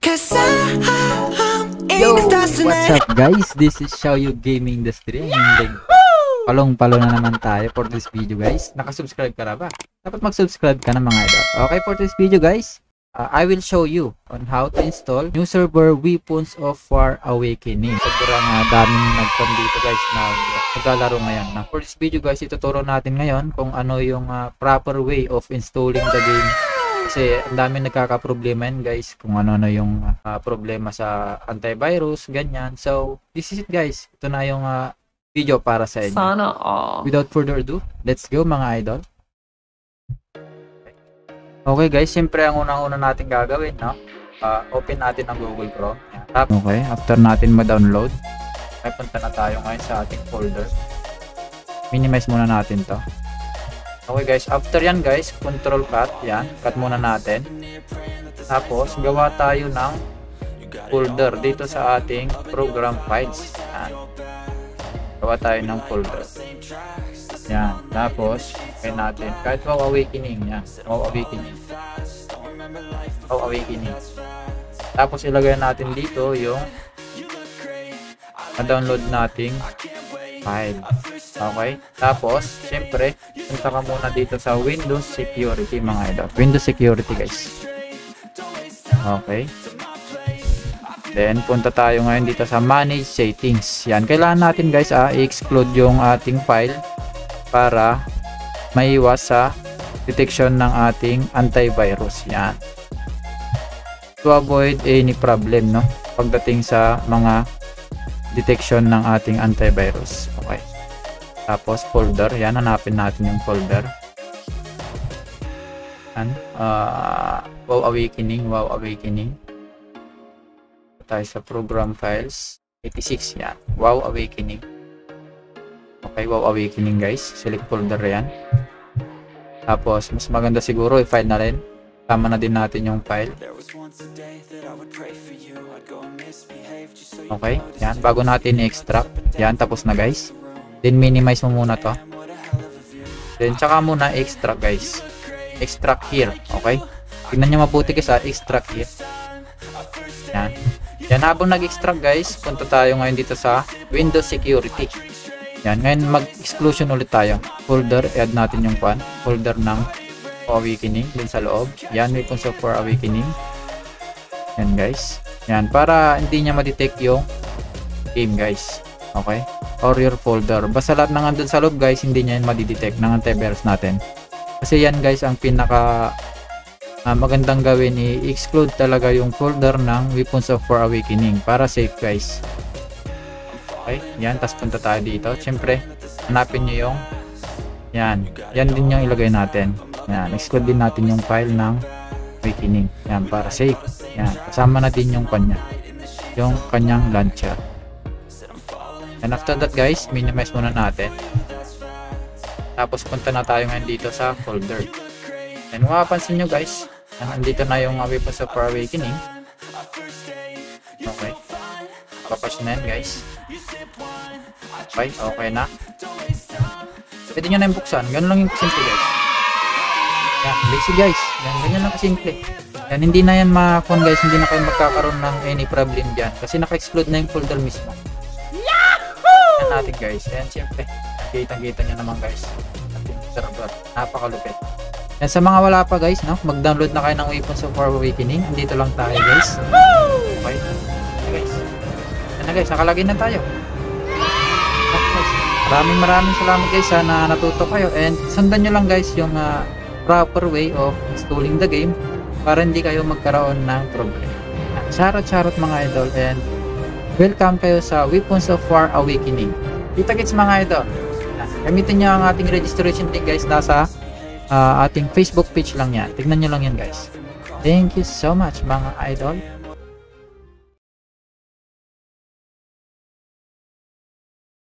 Yo, what's up guys? This is Xiaoyu Gaming Industry. Palong-palo na naman tayo for this video guys. Nakasubscribe ka na ba? Dapat mag-subscribe ka na mga idol. Okay, for this video guys, I will show you on how to install new server Weapons of War Awakening. Sobrang daming nagpon dito guys na naglalaro ngayon. For this video guys, ituturo natin ngayon kung ano yung proper way of installing the game. Kasi ang dami nagkakaproblema yan guys kung ano na yung problema sa antivirus, ganyan. So, this is it guys. Ito na yung video para sa inyo. Sana all. Without further ado, let's go mga idol. Okay guys, siyempre ang unang-una natin gagawin, no? Open natin ang Google Chrome. Okay, after natin ma-download, ay punta na tayo ngayon sa ating folder. Minimize muna natin to. Okay guys, after yan guys, control cut, yan, cut muna natin. Tapos, gawa tayo ng folder dito sa ating program files. Yan. Gawa tayo ng folder. Yan, tapos, kaya natin, kahit WoW Awakening, yan, WoW Awakening. WoW Awakening. Tapos, ilagay natin dito yung ma-download nating file. Okay, tapos, syempre, punta ka muna dito sa Windows Security mga idol. Windows Security guys. Okay. Then, punta tayo ngayon dito sa Manage Settings. Yan, kailangan natin guys, i-exclude yung ating file para maiwas sa detection ng ating antivirus. Yan. To avoid any problem, no? Pagdating sa mga detection ng ating antivirus. Okay. Tapos folder, yan, hanapin natin yung folder. Yan, WoW Awakening, WoW Awakening. Tayo sa program files, 86, yan, WoW Awakening. Okay, WoW Awakening guys, select folder yan. Tapos, mas maganda siguro i-file na rin. Tama na din natin yung file. Okay, yan, bago natin i-extract, yan, tapos na guys. Then minimize mo muna to. Then tsaka muna extract guys. Extract here. Okay? Tingnan nyo mabuti guys extract here. Yan. Yan, habang nag-extract guys, punta tayo ngayon dito sa Windows Security. Yan. Ngayon mag-exclusion ulit tayo. Folder, add natin yung folder ng Awakening din sa loob. Yan, Weapons of War Awakening. Yan guys. Yan, para hindi niya ma-detect yung game guys. Okay? Or your folder. Basta lahat ng andun sa loob guys, hindi niya yan madidetect ng antivirus natin. Kasi yan guys, ang pinaka magandang gawin, i-exclude talaga yung folder ng Weapons of War Awakening para safe guys. Okay? Yan, tapos punta tayo dito. Siyempre, hanapin nyo yung yan. Yan din yung ilagay natin. Yan, exclude din natin yung file ng Awakening. Yan, para safe. Yan, kasama na din yung kanya. Yung kanyang launcher. And after that guys, minimize muna natin. Tapos punta na tayo ngayon dito sa folder. And mapapansin nyo guys, nandito na yung Weapons of War Awakening. Okay. Papas na yan guys. Okay, okay na. Pwede nyo na yung buksan. Ganun lang yung simple guys. Yan, basic guys. Yan, ganyan lang kasimple. Yan, hindi na yan makakon guys. Hindi na kayo magkakaroon ng any problem dyan. Kasi naka-exclude na yung folder mismo. Natin guys, and syempre kita-kita nyo naman guys ating server, napakalupit yan. Sa mga wala pa guys, no, mag-download na kayo ng Weapons of War Awakening. Andito lang tayo guys. Okay, guys, yan na guys, nakalagay na tayo. Maraming salamat guys na natuto kayo, and sundan nyo lang guys yung proper way of installing the game para hindi kayo magkaroon ng problem. Charot mga idol, and welcome kayo sa Weapons of War Awakening. Kita-kits mga idol. Gamitin nyo ang ating registration link guys. Nasa ating Facebook page lang yan. Tignan nyo lang yan guys. Thank you so much mga idol.